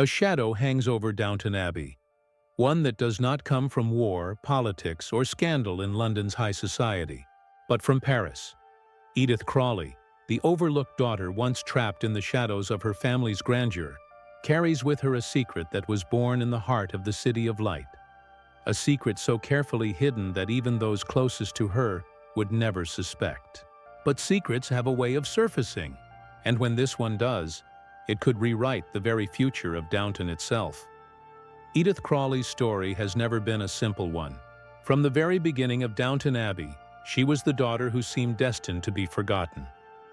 A shadow hangs over Downton Abbey, one that does not come from war, politics, or scandal in London's high society, but from Paris. Edith Crawley, the overlooked daughter once trapped in the shadows of her family's grandeur, carries with her a secret that was born in the heart of the City of Light. A secret so carefully hidden that even those closest to her would never suspect. But secrets have a way of surfacing, and when this one does, it could rewrite the very future of Downton itself. Edith Crawley's story has never been a simple one. From the very beginning of Downton Abbey, she was the daughter who seemed destined to be forgotten.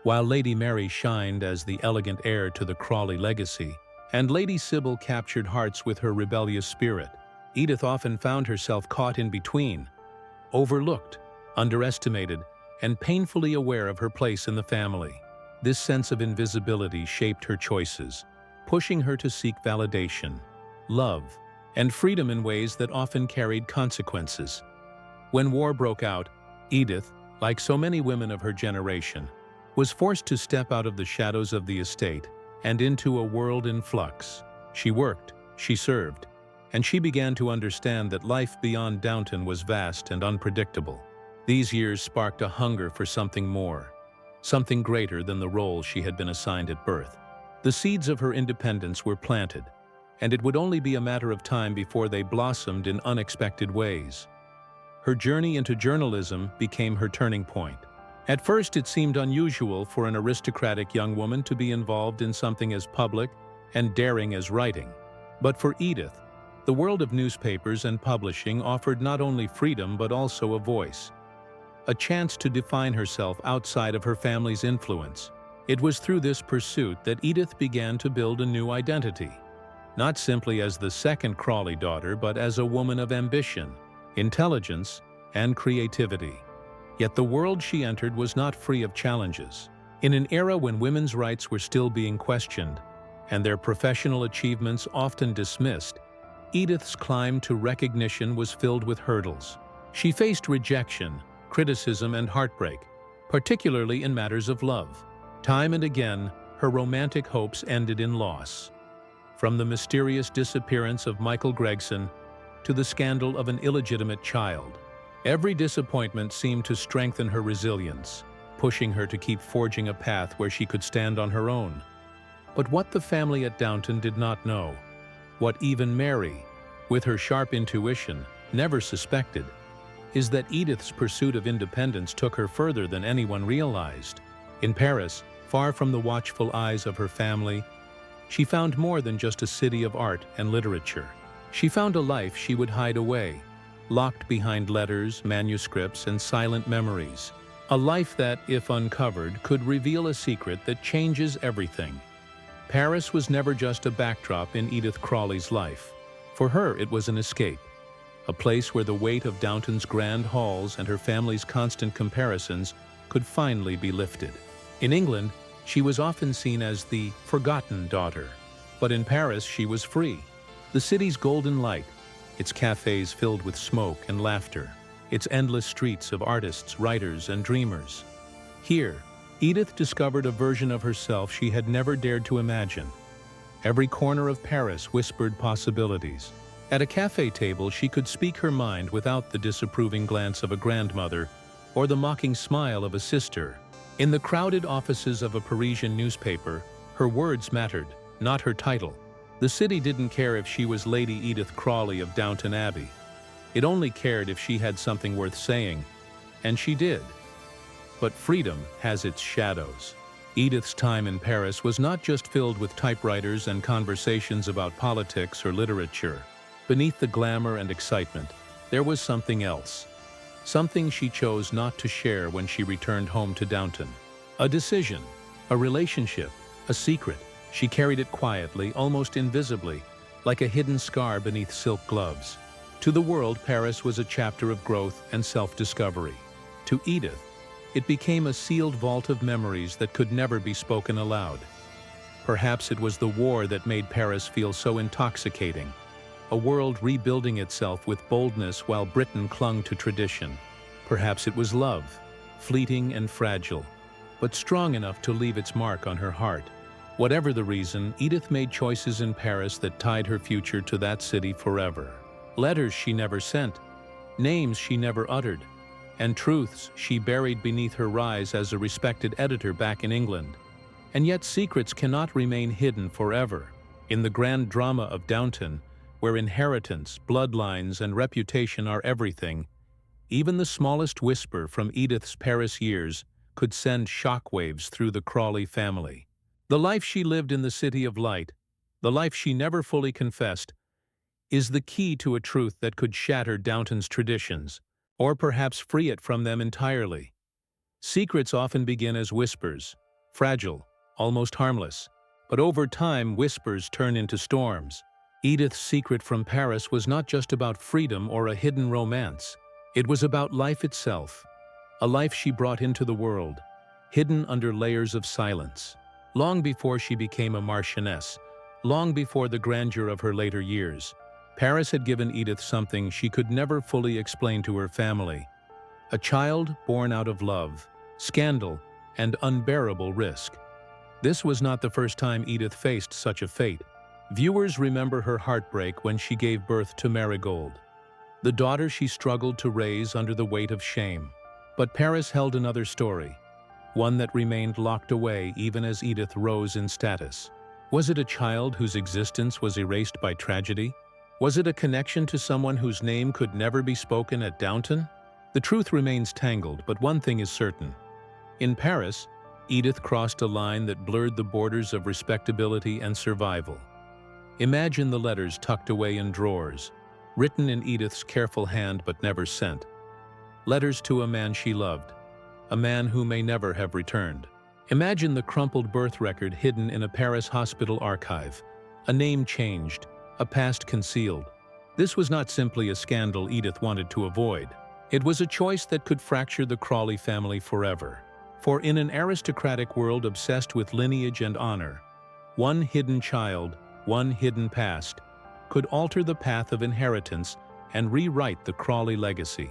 While Lady Mary shined as the elegant heir to the Crawley legacy, and Lady Sybil captured hearts with her rebellious spirit, Edith often found herself caught in between, overlooked, underestimated, and painfully aware of her place in the family. This sense of invisibility shaped her choices, pushing her to seek validation, love, and freedom in ways that often carried consequences. When war broke out, Edith, like so many women of her generation, was forced to step out of the shadows of the estate and into a world in flux. She worked, she served, and she began to understand that life beyond Downton was vast and unpredictable. These years sparked a hunger for something more, something greater than the role she had been assigned at birth. The seeds of her independence were planted, and it would only be a matter of time before they blossomed in unexpected ways. Her journey into journalism became her turning point. At first, it seemed unusual for an aristocratic young woman to be involved in something as public and daring as writing. But for Edith, the world of newspapers and publishing offered not only freedom but also a voice, a chance to define herself outside of her family's influence. It was through this pursuit that Edith began to build a new identity, not simply as the second Crawley daughter, but as a woman of ambition, intelligence, and creativity. Yet the world she entered was not free of challenges. In an era when women's rights were still being questioned, and their professional achievements often dismissed, Edith's climb to recognition was filled with hurdles. She faced rejection, criticism, and heartbreak, particularly in matters of love. Time and again, her romantic hopes ended in loss. From the mysterious disappearance of Michael Gregson to the scandal of an illegitimate child, every disappointment seemed to strengthen her resilience, pushing her to keep forging a path where she could stand on her own. But what the family at Downton did not know, what even Mary, with her sharp intuition, never suspected, is that Edith's pursuit of independence took her further than anyone realized. In Paris, far from the watchful eyes of her family, she found more than just a city of art and literature. She found a life she would hide away, locked behind letters, manuscripts, and silent memories. A life that, if uncovered, could reveal a secret that changes everything. Paris was never just a backdrop in Edith Crawley's life. For her, it was an escape, a place where the weight of Downton's grand halls and her family's constant comparisons could finally be lifted. In England, she was often seen as the forgotten daughter, but in Paris she was free. The city's golden light, its cafes filled with smoke and laughter, its endless streets of artists, writers, and dreamers. Here, Edith discovered a version of herself she had never dared to imagine. Every corner of Paris whispered possibilities. At a cafe table, she could speak her mind without the disapproving glance of a grandmother or the mocking smile of a sister. In the crowded offices of a Parisian newspaper, her words mattered, not her title. The city didn't care if she was Lady Edith Crawley of Downton Abbey. It only cared if she had something worth saying, and she did. But freedom has its shadows. Edith's time in Paris was not just filled with typewriters and conversations about politics or literature. Beneath the glamour and excitement, there was something else. Something she chose not to share when she returned home to Downton. A decision, a relationship, a secret. She carried it quietly, almost invisibly, like a hidden scar beneath silk gloves. To the world, Paris was a chapter of growth and self-discovery. To Edith, it became a sealed vault of memories that could never be spoken aloud. Perhaps it was the war that made Paris feel so intoxicating, a world rebuilding itself with boldness while Britain clung to tradition. Perhaps it was love, fleeting and fragile, but strong enough to leave its mark on her heart. Whatever the reason, Edith made choices in Paris that tied her future to that city forever. Letters she never sent, names she never uttered, and truths she buried beneath her rise as a respected editor back in England. And yet secrets cannot remain hidden forever. In the grand drama of Downton, where inheritance, bloodlines, and reputation are everything, even the smallest whisper from Edith's Paris years could send shockwaves through the Crawley family. The life she lived in the City of Light, the life she never fully confessed, is the key to a truth that could shatter Downton's traditions, or perhaps free it from them entirely. Secrets often begin as whispers, fragile, almost harmless, but over time whispers turn into storms. Edith's secret from Paris was not just about freedom or a hidden romance. It was about life itself, a life she brought into the world, hidden under layers of silence. Long before she became a marchioness, long before the grandeur of her later years, Paris had given Edith something she could never fully explain to her family. A child born out of love, scandal, and unbearable risk. This was not the first time Edith faced such a fate. Viewers remember her heartbreak when she gave birth to Marigold, the daughter she struggled to raise under the weight of shame. But Paris held another story, one that remained locked away even as Edith rose in status. Was it a child whose existence was erased by tragedy? Was it a connection to someone whose name could never be spoken at Downton? The truth remains tangled, but one thing is certain. In Paris, Edith crossed a line that blurred the borders of respectability and survival. Imagine the letters tucked away in drawers, written in Edith's careful hand but never sent. Letters to a man she loved, a man who may never have returned. Imagine the crumpled birth record hidden in a Paris hospital archive, a name changed, a past concealed. This was not simply a scandal Edith wanted to avoid. It was a choice that could fracture the Crawley family forever. For in an aristocratic world obsessed with lineage and honor, one hidden child, one hidden past, could alter the path of inheritance and rewrite the Crawley legacy.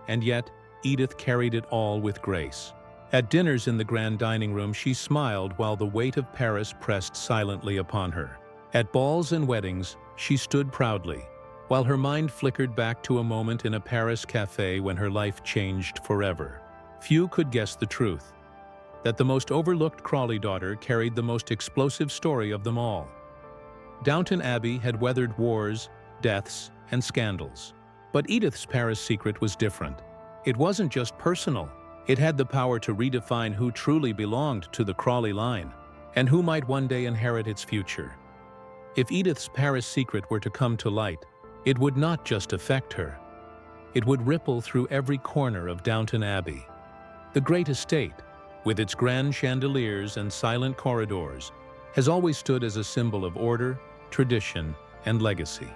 And yet, Edith carried it all with grace. At dinners in the grand dining room, she smiled while the weight of Paris pressed silently upon her. At balls and weddings, she stood proudly, while her mind flickered back to a moment in a Paris cafe when her life changed forever. Few could guess the truth, that the most overlooked Crawley daughter carried the most explosive story of them all. Downton Abbey had weathered wars, deaths, and scandals. But Edith's Paris secret was different. It wasn't just personal. It had the power to redefine who truly belonged to the Crawley line, and who might one day inherit its future. If Edith's Paris secret were to come to light, it would not just affect her. It would ripple through every corner of Downton Abbey. The great estate, with its grand chandeliers and silent corridors, has always stood as a symbol of order, tradition, and legacy.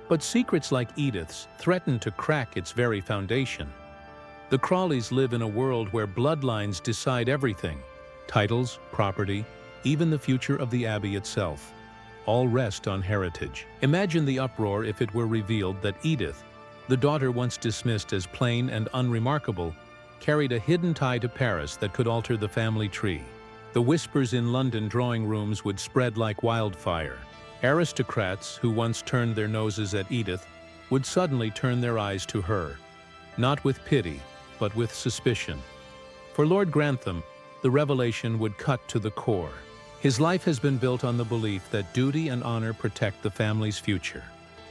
But secrets like Edith's threaten to crack its very foundation. The Crawleys live in a world where bloodlines decide everything. Titles, property, even the future of the Abbey itself. All rest on heritage. Imagine the uproar if it were revealed that Edith, the daughter once dismissed as plain and unremarkable, carried a hidden tie to Paris that could alter the family tree. The whispers in London drawing rooms would spread like wildfire. Aristocrats who once turned their noses at Edith would suddenly turn their eyes to her, not with pity, but with suspicion. For Lord Grantham, the revelation would cut to the core. His life has been built on the belief that duty and honor protect the family's future.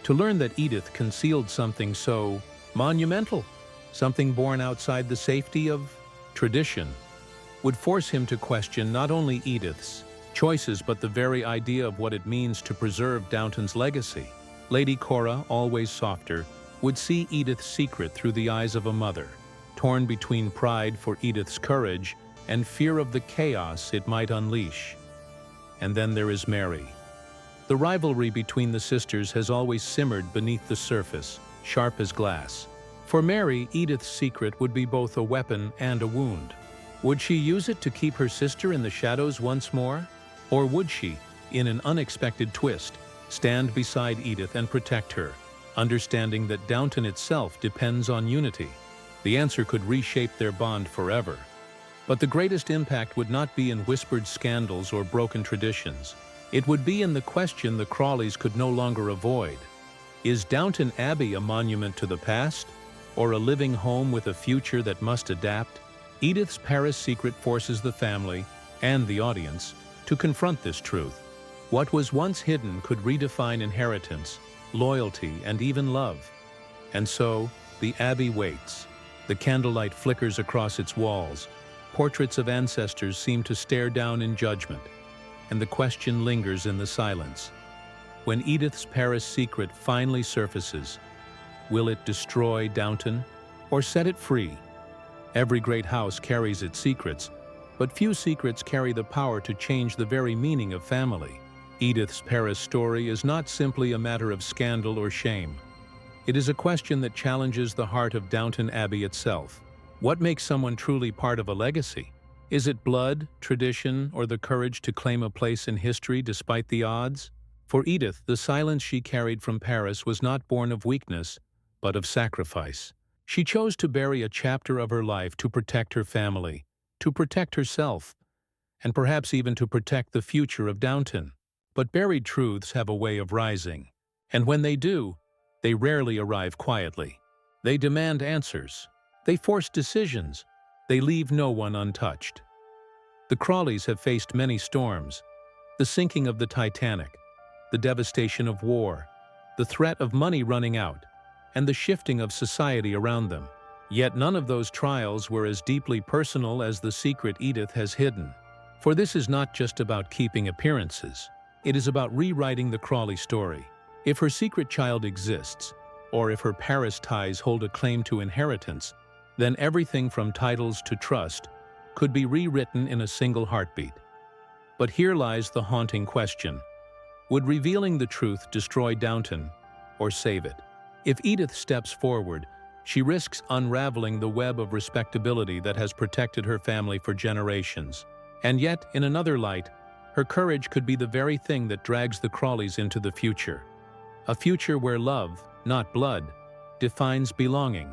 To learn that Edith concealed something so monumental, something born outside the safety of tradition, would force him to question not only Edith's choices but the very idea of what it means to preserve Downton's legacy. Lady Cora, always softer, would see Edith's secret through the eyes of a mother, torn between pride for Edith's courage and fear of the chaos it might unleash. And then there is Mary. The rivalry between the sisters has always simmered beneath the surface, sharp as glass. For Mary, Edith's secret would be both a weapon and a wound. Would she use it to keep her sister in the shadows once more? Or would she, in an unexpected twist, stand beside Edith and protect her, understanding that Downton itself depends on unity? The answer could reshape their bond forever. But the greatest impact would not be in whispered scandals or broken traditions. It would be in the question the Crawleys could no longer avoid. Is Downton Abbey a monument to the past, or a living home with a future that must adapt? Edith's Paris secret forces the family, and the audience, to confront this truth. What was once hidden could redefine inheritance, loyalty, and even love. And so, the Abbey waits. The candlelight flickers across its walls. Portraits of ancestors seem to stare down in judgment, and the question lingers in the silence. When Edith's Paris secret finally surfaces, will it destroy Downton or set it free? Every great house carries its secrets, but few secrets carry the power to change the very meaning of family. Edith's Paris story is not simply a matter of scandal or shame. It is a question that challenges the heart of Downton Abbey itself. What makes someone truly part of a legacy? Is it blood, tradition, or the courage to claim a place in history despite the odds? For Edith, the silence she carried from Paris was not born of weakness, but of sacrifice. She chose to bury a chapter of her life to protect her family, to protect herself, and perhaps even to protect the future of Downton. But buried truths have a way of rising, and when they do, they rarely arrive quietly. They demand answers. They force decisions. They leave no one untouched. The Crawleys have faced many storms: the sinking of the Titanic, the devastation of war, the threat of money running out, and the shifting of society around them. Yet none of those trials were as deeply personal as the secret Edith has hidden. For this is not just about keeping appearances. It is about rewriting the Crawley story. If her secret child exists, or if her Paris ties hold a claim to inheritance, then everything from titles to trust could be rewritten in a single heartbeat. But here lies the haunting question: would revealing the truth destroy Downton or save it? If Edith steps forward, she risks unraveling the web of respectability that has protected her family for generations. And yet, in another light, her courage could be the very thing that drags the Crawleys into the future. A future where love, not blood, defines belonging.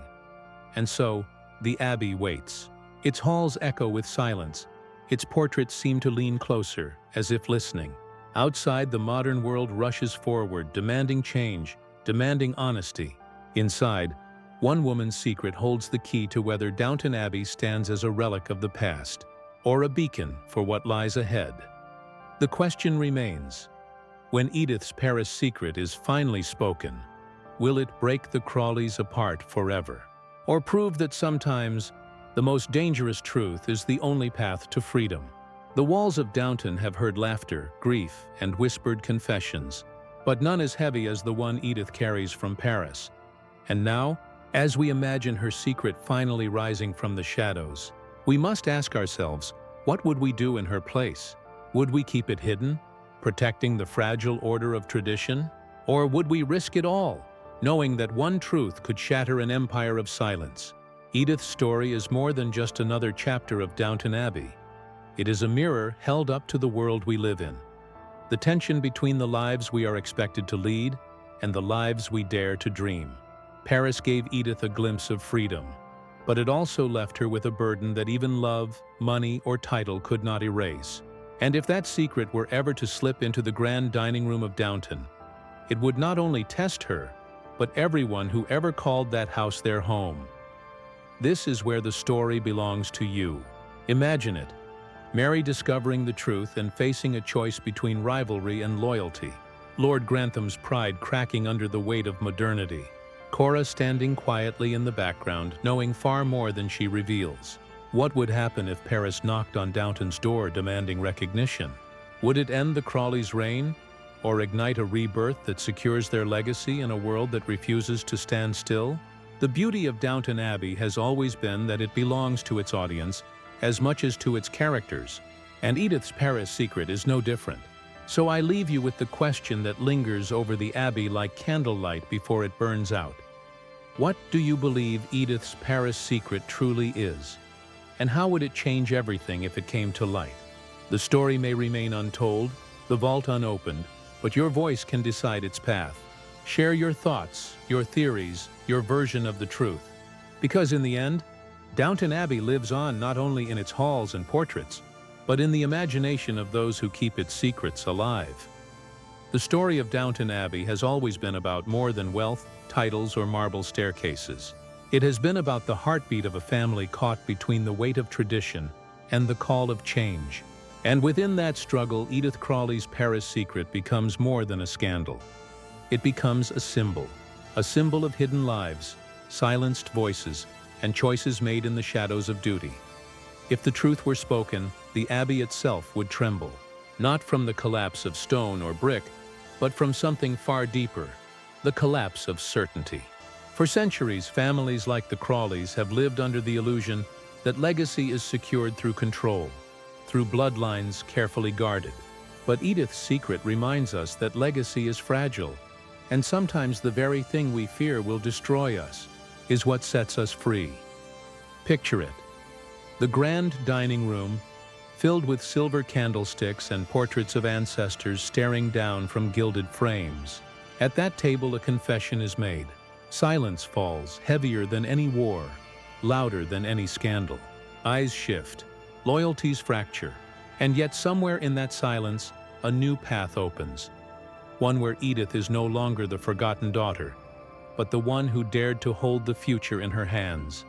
And so, the Abbey waits. Its halls echo with silence. Its portraits seem to lean closer, as if listening. Outside, the modern world rushes forward, demanding change, demanding honesty. Inside, one woman's secret holds the key to whether Downton Abbey stands as a relic of the past, or a beacon for what lies ahead. The question remains: when Edith's Paris secret is finally spoken, will it break the Crawleys apart forever? Or prove that sometimes the most dangerous truth is the only path to freedom? The walls of Downton have heard laughter, grief, and whispered confessions, but none as heavy as the one Edith carries from Paris. And now, as we imagine her secret finally rising from the shadows, we must ask ourselves, what would we do in her place? Would we keep it hidden, protecting the fragile order of tradition? Or would we risk it all, knowing that one truth could shatter an empire of silence? Edith's story is more than just another chapter of Downton Abbey. It is a mirror held up to the world we live in. The tension between the lives we are expected to lead and the lives we dare to dream. Paris gave Edith a glimpse of freedom, but it also left her with a burden that even love, money, or title could not erase. And if that secret were ever to slip into the grand dining room of Downton, it would not only test her, but everyone who ever called that house their home. This is where the story belongs to you. Imagine it: Mary discovering the truth and facing a choice between rivalry and loyalty. Lord Grantham's pride cracking under the weight of modernity. Cora standing quietly in the background, knowing far more than she reveals. What would happen if Paris knocked on Downton's door demanding recognition? Would it end the Crawleys' reign, or ignite a rebirth that secures their legacy in a world that refuses to stand still? The beauty of Downton Abbey has always been that it belongs to its audience as much as to its characters, and Edith's Paris secret is no different. So I leave you with the question that lingers over the Abbey like candlelight before it burns out. What do you believe Edith's Paris secret truly is? And how would it change everything if it came to light? The story may remain untold, the vault unopened, but your voice can decide its path. Share your thoughts, your theories, your version of the truth. Because in the end, Downton Abbey lives on not only in its halls and portraits, but in the imagination of those who keep its secrets alive. The story of Downton Abbey has always been about more than wealth, titles, or marble staircases. It has been about the heartbeat of a family caught between the weight of tradition and the call of change. And within that struggle, Edith Crawley's Paris secret becomes more than a scandal. It becomes a symbol of hidden lives, silenced voices, and choices made in the shadows of duty. If the truth were spoken, the Abbey itself would tremble, not from the collapse of stone or brick, but from something far deeper, the collapse of certainty. For centuries, families like the Crawleys have lived under the illusion that legacy is secured through control, through bloodlines carefully guarded. But Edith's secret reminds us that legacy is fragile, and sometimes the very thing we fear will destroy us is what sets us free. Picture it. The grand dining room, filled with silver candlesticks and portraits of ancestors staring down from gilded frames. At that table, a confession is made. Silence falls, heavier than any war, louder than any scandal. Eyes shift, loyalties fracture, and yet somewhere in that silence, a new path opens. One where Edith is no longer the forgotten daughter, but the one who dared to hold the future in her hands.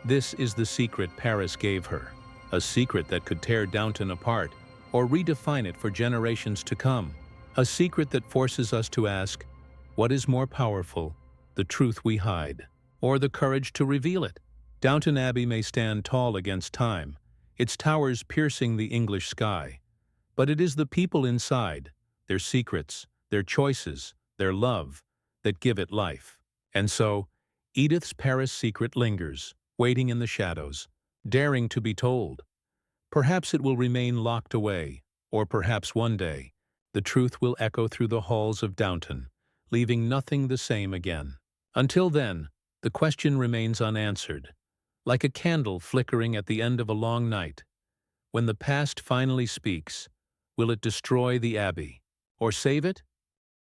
This is the secret Paris gave her, a secret that could tear Downton apart or redefine it for generations to come. A secret that forces us to ask, what is more powerful, the truth we hide, or the courage to reveal it? Downton Abbey may stand tall against time, its towers piercing the English sky, but it is the people inside, their secrets, their choices, their love, that give it life. And so, Edith's Paris secret lingers, waiting in the shadows, daring to be told. Perhaps it will remain locked away, or perhaps one day, the truth will echo through the halls of Downton, leaving nothing the same again. Until then, the question remains unanswered, like a candle flickering at the end of a long night. When the past finally speaks, will it destroy the Abbey, or save it?